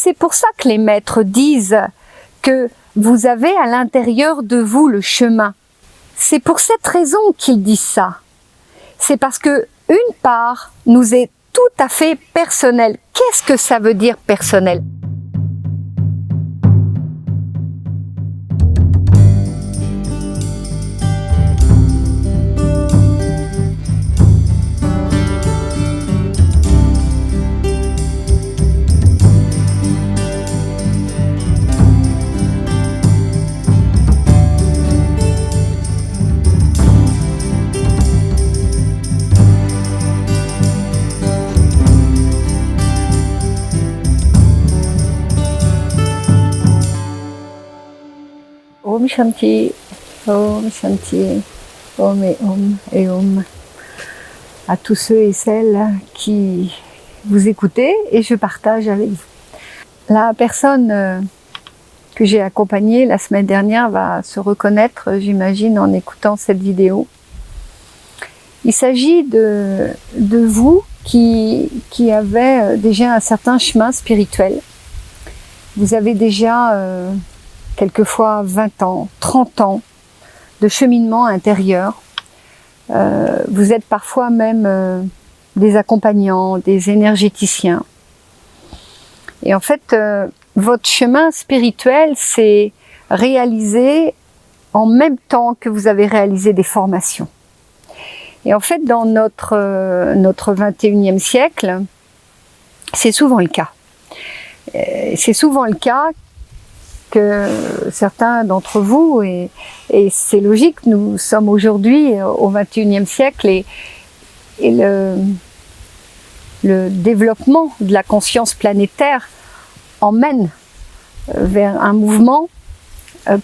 c'est pour ça que les maîtres disent que vous avez à l'intérieur de vous le chemin. C'est pour cette raison qu'ils disent ça. C'est parce que une part nous est tout à fait personnelle. Qu'est-ce que ça veut dire personnel ? Om Shanti, Om Shanti, Om et Om. À tous ceux et celles qui vous écoutez et je partage avec vous. La personne que j'ai accompagnée la semaine dernière va se reconnaître, j'imagine, en écoutant cette vidéo. Il s'agit de vous qui avez déjà un certain chemin spirituel. Vous avez déjà quelquefois 20 ans, 30 ans de cheminement intérieur. Vous êtes parfois même des accompagnants, des énergéticiens. Et en fait, votre chemin spirituel s'est réalisé en même temps que vous avez réalisé des formations. Et en fait, dans notre 21e siècle, c'est souvent le cas. C'est souvent le cas que certains d'entre vous, et c'est logique, nous sommes aujourd'hui au XXIe siècle et le développement de la conscience planétaire emmène vers un mouvement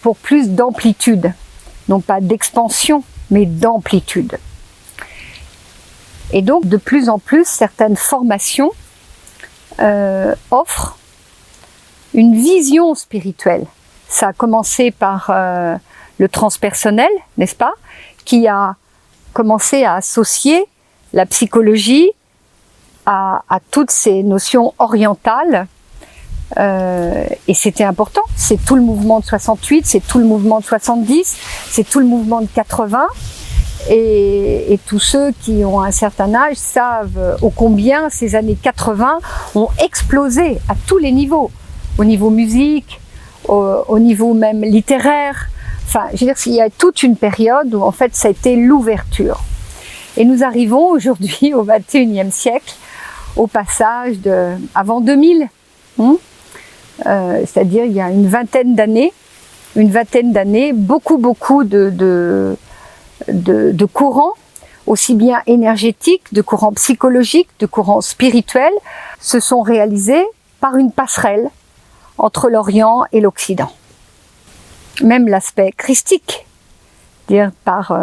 pour plus d'amplitude, non pas d'expansion, mais d'amplitude. Et donc, de plus en plus, certaines formations offrent une vision spirituelle. Ça a commencé par le transpersonnel, n'est-ce pas, qui a commencé à associer la psychologie à toutes ces notions orientales. Et c'était important. C'est tout le mouvement de 68, c'est tout le mouvement de 70, c'est tout le mouvement de 80. Et tous ceux qui ont un certain âge savent ô combien ces années 80 ont explosé à tous les niveaux. Au niveau musique, au niveau même littéraire. Enfin, je veux dire, il y a toute une période où en fait ça a été l'ouverture. Et nous arrivons aujourd'hui au XXIe siècle, au passage de avant 2000, c'est-à-dire il y a une vingtaine d'années, beaucoup de courants, aussi bien énergétiques, de courants psychologiques, de courants spirituels, se sont réalisés par une passerelle entre l'Orient et l'Occident. Même l'aspect christique, dire par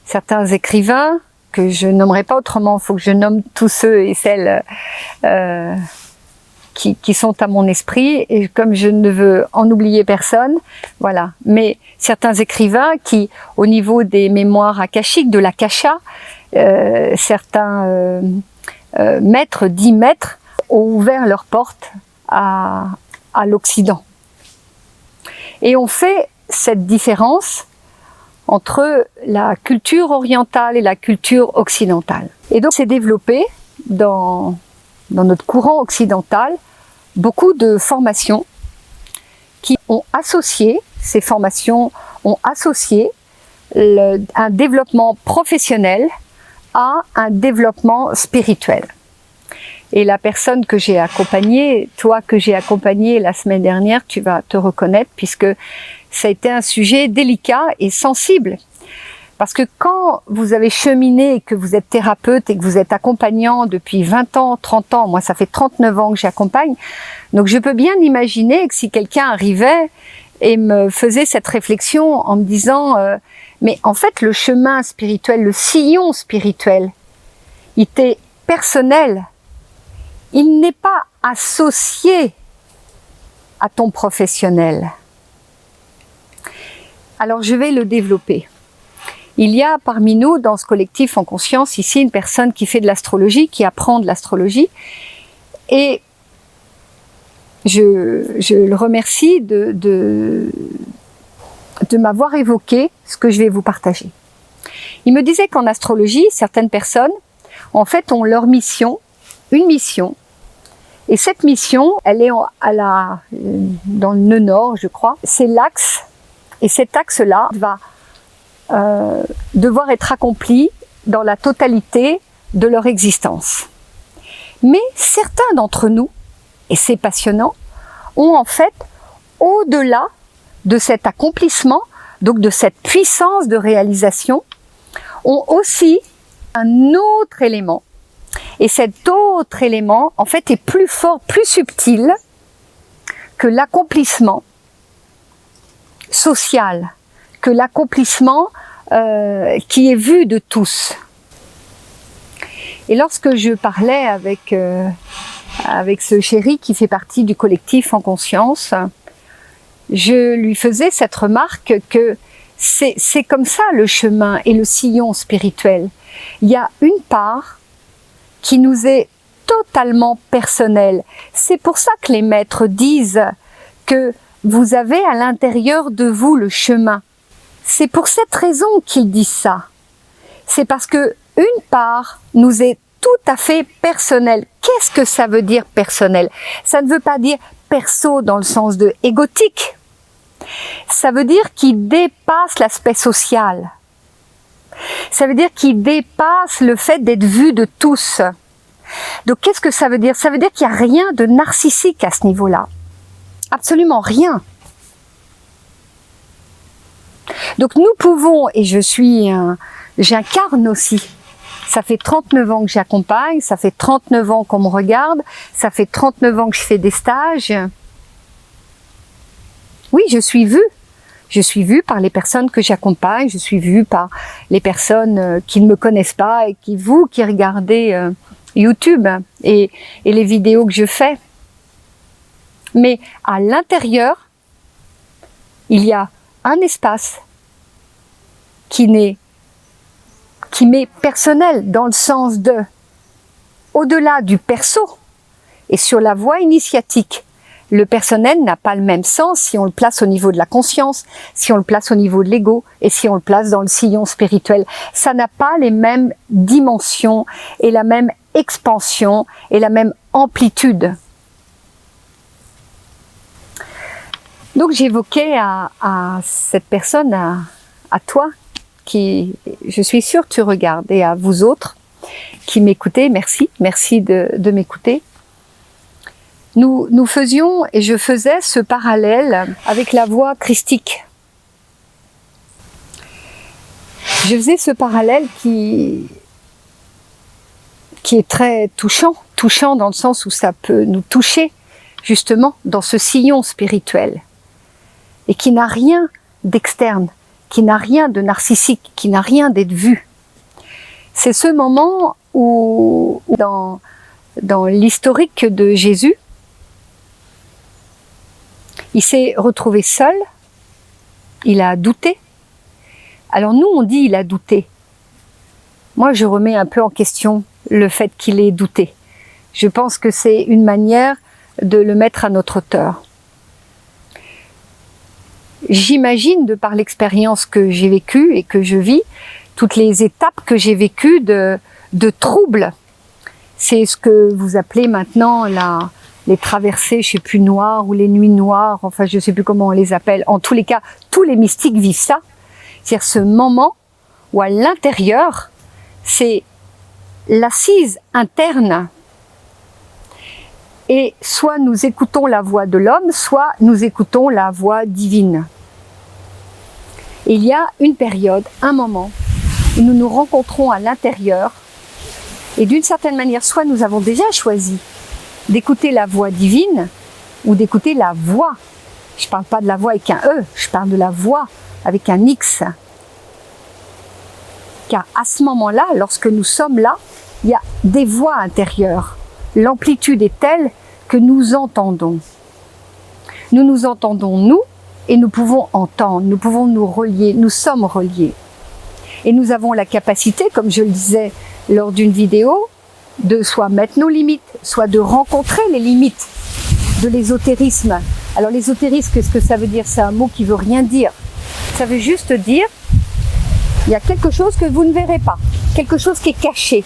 certains écrivains, que je nommerai pas autrement, il faut que je nomme tous ceux et celles qui sont à mon esprit, et comme je ne veux en oublier personne, voilà. Mais certains écrivains qui, au niveau des mémoires akashiques, de l'akasha, certains maîtres, 10 maîtres, ont ouvert leurs portes à l'Occident. Et on fait cette différence entre la culture orientale et la culture occidentale. Et donc c'est développé dans notre courant occidental beaucoup de formations qui ont associé, ces formations ont associé un développement professionnel à un développement spirituel. Et la personne que j'ai accompagnée, toi que j'ai accompagnée la semaine dernière, tu vas te reconnaître puisque ça a été un sujet délicat et sensible. Parce que quand vous avez cheminé et que vous êtes thérapeute et que vous êtes accompagnant depuis 20 ans, 30 ans, moi ça fait 39 ans que j'accompagne, donc je peux bien imaginer que si quelqu'un arrivait et me faisait cette réflexion en me disant mais en fait le chemin spirituel, le sillon spirituel, il était personnel. Il n'est pas associé à ton professionnel. Alors je vais le développer. Il y a parmi nous, dans ce collectif en conscience, ici, une personne qui fait de l'astrologie, qui apprend de l'astrologie. Et je le remercie de m'avoir évoqué ce que je vais vous partager. Il me disait qu'en astrologie, certaines personnes, en fait, ont leur mission, une mission, et cette mission, elle est dans le nœud nord, je crois. C'est l'axe, et cet axe-là va devoir être accompli dans la totalité de leur existence. Mais certains d'entre nous, et c'est passionnant, ont en fait, au-delà de cet accomplissement, donc de cette puissance de réalisation, ont aussi un autre élément. Et cet autre élément, en fait, est plus fort, plus subtil que l'accomplissement social, que l'accomplissement qui est vu de tous. Et lorsque je parlais avec ce chéri qui fait partie du collectif En Conscience, je lui faisais cette remarque que c'est comme ça le chemin et le sillon spirituel. Il y a une part qui nous est totalement personnelle. C'est pour ça que les maîtres disent que vous avez à l'intérieur de vous le chemin. C'est pour cette raison qu'ils disent ça. C'est parce que une part nous est tout à fait personnelle. Qu'est-ce que ça veut dire personnel? Ça ne veut pas dire perso dans le sens de égotique. Ça veut dire qu'il dépasse l'aspect social. Ça veut dire qu'il dépasse le fait d'être vu de tous. Donc qu'est-ce que ça veut dire? Ça veut dire qu'il n'y a rien de narcissique à ce niveau-là. Absolument rien. Donc nous pouvons, et j'incarne aussi. Ça fait 39 ans que j'accompagne, ça fait 39 ans qu'on me regarde, ça fait 39 ans que je fais des stages. Oui, je suis vue. Je suis vue par les personnes que j'accompagne, je suis vue par les personnes qui ne me connaissent pas et vous qui regardez YouTube et les vidéos que je fais. Mais à l'intérieur, il y a un espace qui m'est personnel dans le sens de, au-delà du perso et sur la voie initiatique, le personnel n'a pas le même sens si on le place au niveau de la conscience, si on le place au niveau de l'ego et si on le place dans le sillon spirituel. Ça n'a pas les mêmes dimensions et la même expansion et la même amplitude. Donc j'évoquais à cette personne, à toi, qui, je suis sûre, tu regardes, et à vous autres qui m'écoutez, merci de m'écouter. Nous faisions, et je faisais ce parallèle avec la voie christique. Je faisais ce parallèle qui est très touchant dans le sens où ça peut nous toucher, justement, dans ce sillon spirituel, et qui n'a rien d'externe, qui n'a rien de narcissique, qui n'a rien d'être vu. C'est ce moment où, dans l'historique de Jésus, il s'est retrouvé seul, il a douté. Alors nous, on dit il a douté. Moi, je remets un peu en question le fait qu'il ait douté. Je pense que c'est une manière de le mettre à notre hauteur. J'imagine, de par l'expérience que j'ai vécue et que je vis, toutes les étapes que j'ai vécues de troubles. C'est ce que vous appelez maintenant les traversées, je sais plus, noires, ou les nuits noires, enfin je sais plus comment on les appelle. En tous les cas, tous les mystiques vivent ça. C'est-à-dire ce moment où à l'intérieur, c'est l'assise interne. Et soit nous écoutons la voix de l'homme, soit nous écoutons la voix divine. Et il y a une période, un moment, où nous nous rencontrons à l'intérieur, et d'une certaine manière, soit nous avons déjà choisi d'écouter la voix divine, ou d'écouter la voix. Je ne parle pas de la voix avec un E, je parle de la voix avec un X. Car à ce moment-là, lorsque nous sommes là, il y a des voix intérieures. L'amplitude est telle que nous entendons. Nous nous entendons, nous, et nous pouvons entendre, nous pouvons nous relier, nous sommes reliés. Et nous avons la capacité, comme je le disais lors d'une vidéo, de soit mettre nos limites, soit de rencontrer les limites de l'ésotérisme. Alors l'ésotérisme, qu'est-ce que ça veut dire? C'est un mot qui veut rien dire. Ça veut juste dire, il y a quelque chose que vous ne verrez pas, quelque chose qui est caché.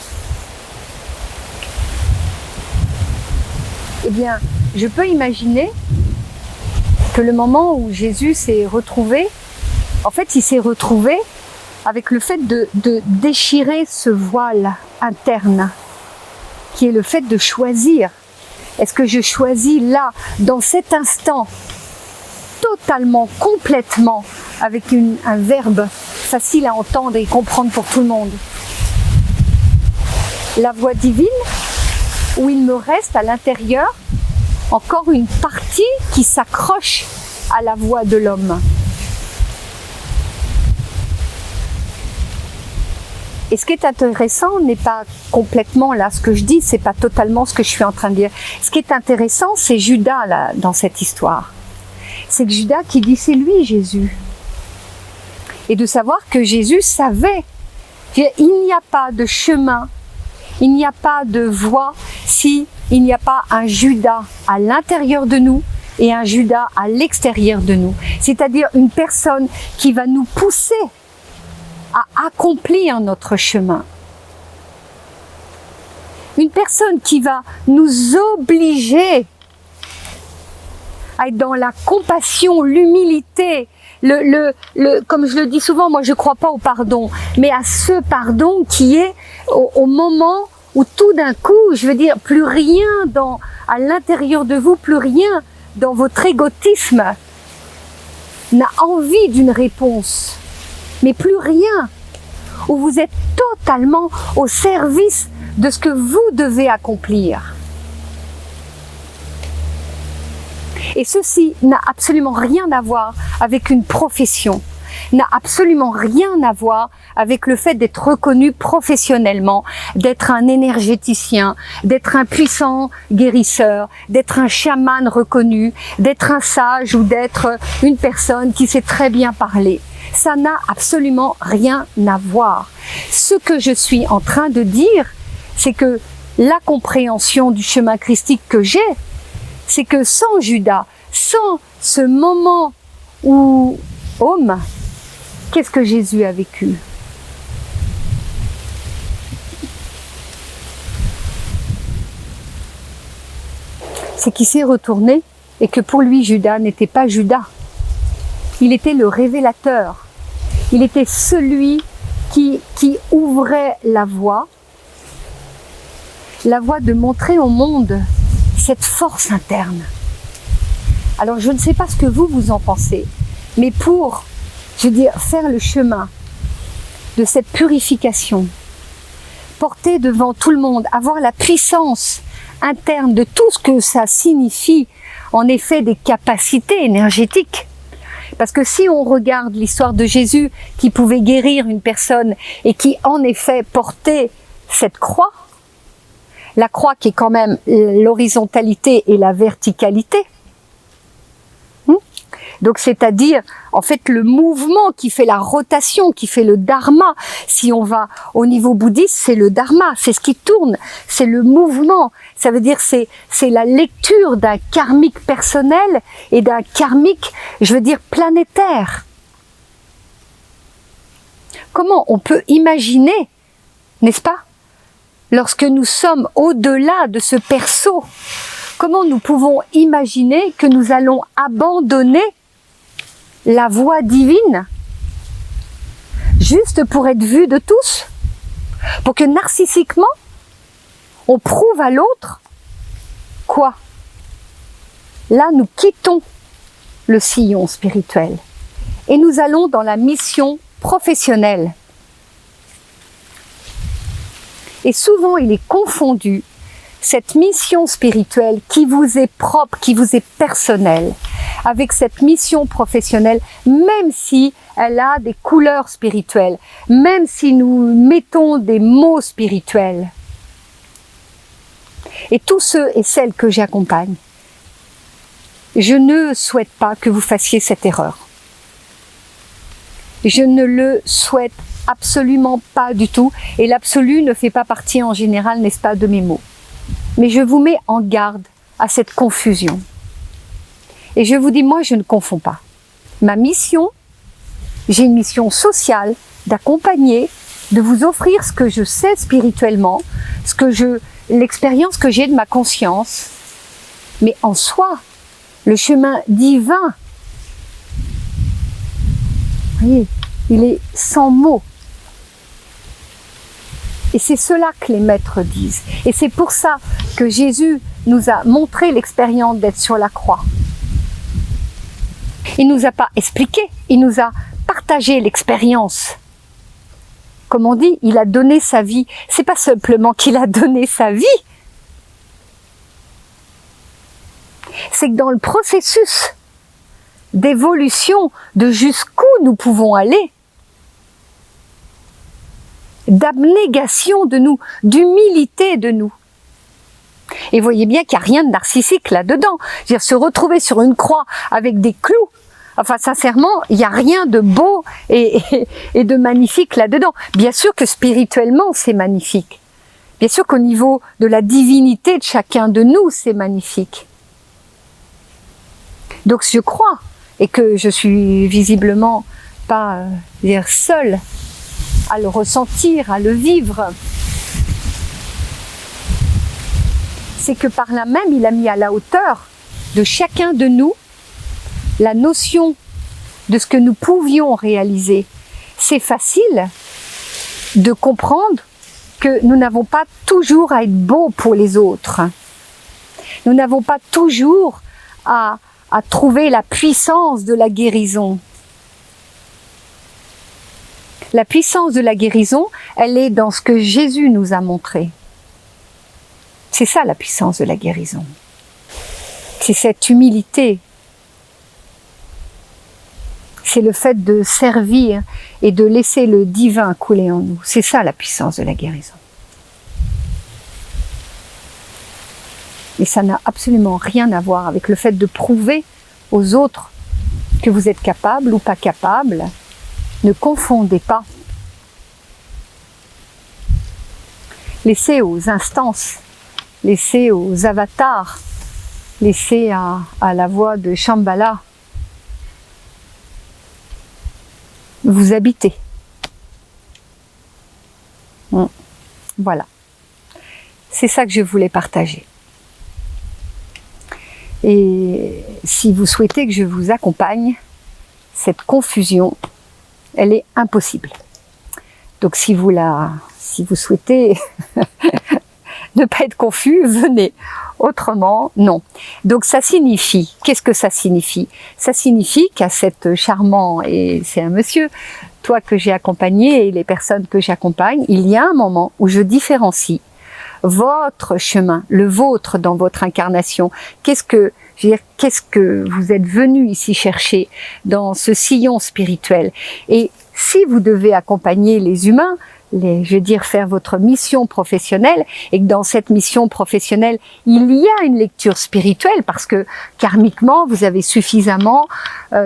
Eh bien, je peux imaginer que le moment où Jésus s'est retrouvé, en fait, il s'est retrouvé avec le fait de déchirer ce voile interne, qui est le fait de choisir. Est-ce que je choisis là, dans cet instant, totalement, complètement, avec un verbe facile à entendre et comprendre pour tout le monde, la voix divine, où il me reste à l'intérieur encore une partie qui s'accroche à la voix de l'homme. Et ce qui est intéressant n'est pas complètement là ce que je dis, c'est pas totalement ce que je suis en train de dire. Ce qui est intéressant, c'est Judas là, dans cette histoire. C'est que Judas qui dit c'est lui Jésus. Et de savoir que Jésus savait qu'il n'y a pas de chemin, il n'y a pas de voie si il n'y a pas un Judas à l'intérieur de nous et un Judas à l'extérieur de nous. C'est-à-dire une personne qui va nous pousser à accomplir notre chemin. Une personne qui va nous obliger à être dans la compassion, l'humilité, comme je le dis souvent, moi je ne crois pas au pardon, mais à ce pardon qui est au moment où tout d'un coup, je veux dire, plus rien à l'intérieur de vous, plus rien dans votre égotisme n'a envie d'une réponse, mais plus rien, où vous êtes totalement au service de ce que vous devez accomplir. Et ceci n'a absolument rien à voir avec une profession, n'a absolument rien à voir avec le fait d'être reconnu professionnellement, d'être un énergéticien, d'être un puissant guérisseur, d'être un chaman reconnu, d'être un sage ou d'être une personne qui sait très bien parler. Ça n'a absolument rien à voir. Ce que je suis en train de dire, c'est que la compréhension du chemin christique que j'ai, c'est que sans Judas, sans ce moment où, homme, qu'est-ce que Jésus a vécu? C'est qu'il s'est retourné et que pour lui, Judas n'était pas Judas. Il était le révélateur. Il était celui qui ouvrait la voie de montrer au monde cette force interne. Alors je ne sais pas ce que vous en pensez, mais pour, je veux dire, faire le chemin de cette purification, porter devant tout le monde, avoir la puissance interne de tout ce que ça signifie, en effet, des capacités énergétiques. Parce que si on regarde l'histoire de Jésus qui pouvait guérir une personne et qui en effet portait cette croix, la croix qui est quand même l'horizontalité et la verticalité. Donc c'est-à-dire en fait le mouvement qui fait la rotation, qui fait le dharma. Si on va au niveau bouddhiste, c'est le dharma, c'est ce qui tourne, c'est le mouvement. Ça veut dire c'est la lecture d'un karmique personnel et d'un karmique, je veux dire, planétaire. Comment on peut imaginer, n'est-ce pas, lorsque nous sommes au-delà de ce perso, comment nous pouvons imaginer que nous allons abandonner la voie divine juste pour être vus de tous, pour que narcissiquement on prouve à l'autre quoi? Là, nous quittons le sillon spirituel et nous allons dans la mission professionnelle. Et souvent, il est confondu cette mission spirituelle qui vous est propre, qui vous est personnelle, avec cette mission professionnelle, même si elle a des couleurs spirituelles, même si nous mettons des mots spirituels. Et tous ceux et celles que j'accompagne, je ne souhaite pas que vous fassiez cette erreur. Je ne le souhaite absolument pas du tout, et l'absolu ne fait pas partie en général, n'est-ce pas, de mes mots. Mais je vous mets en garde à cette confusion. Et je vous dis, moi, je ne confonds pas. Ma mission, j'ai une mission sociale d'accompagner, de vous offrir ce que je sais spirituellement, l'expérience que j'ai de ma conscience. Mais en soi, le chemin divin, vous voyez, il est sans mots. Et c'est cela que les maîtres disent. Et c'est pour ça que Jésus nous a montré l'expérience d'être sur la croix. Il ne nous a pas expliqué, il nous a partagé l'expérience. Comme on dit, il a donné sa vie. C'est pas simplement qu'il a donné sa vie. C'est que dans le processus d'évolution de jusqu'où nous pouvons aller, d'abnégation de nous, d'humilité de nous. Et voyez bien qu'il n'y a rien de narcissique là-dedans. C'est-à-dire se retrouver sur une croix avec des clous. Enfin, sincèrement, il n'y a rien de beau et de magnifique là-dedans. Bien sûr que spirituellement, c'est magnifique. Bien sûr qu'au niveau de la divinité de chacun de nous, c'est magnifique. Donc je crois, et que je suis visiblement pas seule à le ressentir, à le vivre, c'est que par là même, il a mis à la hauteur de chacun de nous la notion de ce que nous pouvions réaliser. C'est facile de comprendre que nous n'avons pas toujours à être beaux pour les autres. Nous n'avons pas toujours à trouver la puissance de la guérison. La puissance de la guérison, elle est dans ce que Jésus nous a montré. C'est ça la puissance de la guérison. C'est cette humilité. C'est le fait de servir et de laisser le divin couler en nous. C'est ça la puissance de la guérison. Et ça n'a absolument rien à voir avec le fait de prouver aux autres que vous êtes capable ou pas capable. Ne confondez pas. Laissez aux instances, laissez aux avatars, laissez à la voix de Shambhala vous habiter. Voilà. C'est ça que je voulais partager. Et si vous souhaitez que je vous accompagne, cette confusion, elle est impossible. Donc si vous souhaitez ne pas être confus, venez. Autrement, non. Donc ça signifie, qu'est-ce que ça signifie? Ça signifie qu'à cet charmant, et c'est un monsieur, toi que j'ai accompagné et les personnes que j'accompagne, il y a un moment où je différencie votre chemin, le vôtre dans votre incarnation. Qu'est-ce que vous êtes venu ici chercher dans ce sillon spirituel? Et si vous devez accompagner les humains, faire votre mission professionnelle, et que dans cette mission professionnelle, il y a une lecture spirituelle, parce que karmiquement, vous avez suffisamment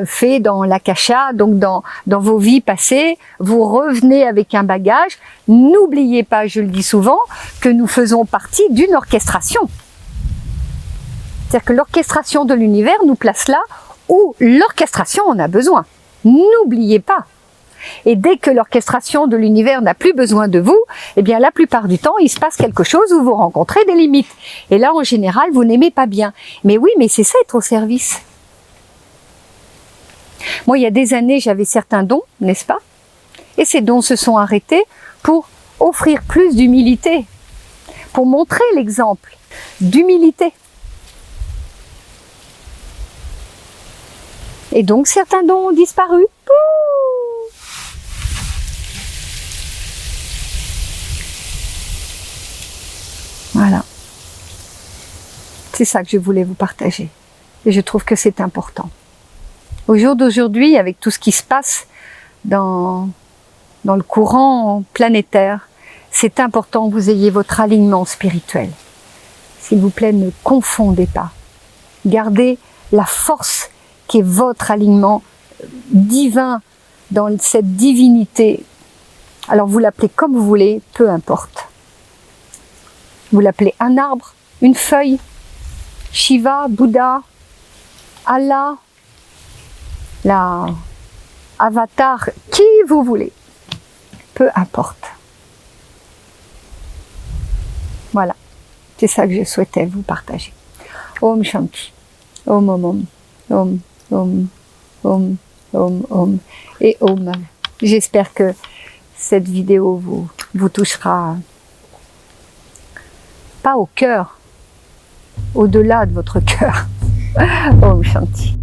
fait dans l'akasha, donc dans vos vies passées, vous revenez avec un bagage. N'oubliez pas, je le dis souvent, que nous faisons partie d'une orchestration. C'est-à-dire que l'orchestration de l'univers nous place là où l'orchestration en a besoin. N'oubliez pas. Et dès que l'orchestration de l'univers n'a plus besoin de vous, eh bien la plupart du temps, il se passe quelque chose où vous rencontrez des limites. Et là, en général, vous n'aimez pas bien. Mais oui, mais c'est ça être au service. Moi, il y a des années, j'avais certains dons, n'est-ce pas? Et ces dons se sont arrêtés pour offrir plus d'humilité, pour montrer l'exemple d'humilité. Et donc, certains dons ont disparu. Voilà. C'est ça que je voulais vous partager. Et je trouve que c'est important. Au jour d'aujourd'hui, avec tout ce qui se passe dans le courant planétaire, c'est important que vous ayez votre alignement spirituel. S'il vous plaît, ne confondez pas. Gardez la force qui est votre alignement divin dans cette divinité. Alors vous l'appelez comme vous voulez, peu importe. Vous l'appelez un arbre, une feuille, Shiva, Bouddha, Allah, la avatar, qui vous voulez, peu importe. Voilà, c'est ça que je souhaitais vous partager. Om Shanti, Om Om Om, Om Om Om Om Om et Om. J'espère que cette vidéo vous touchera pas au cœur, au-delà de votre cœur. Om Shanti.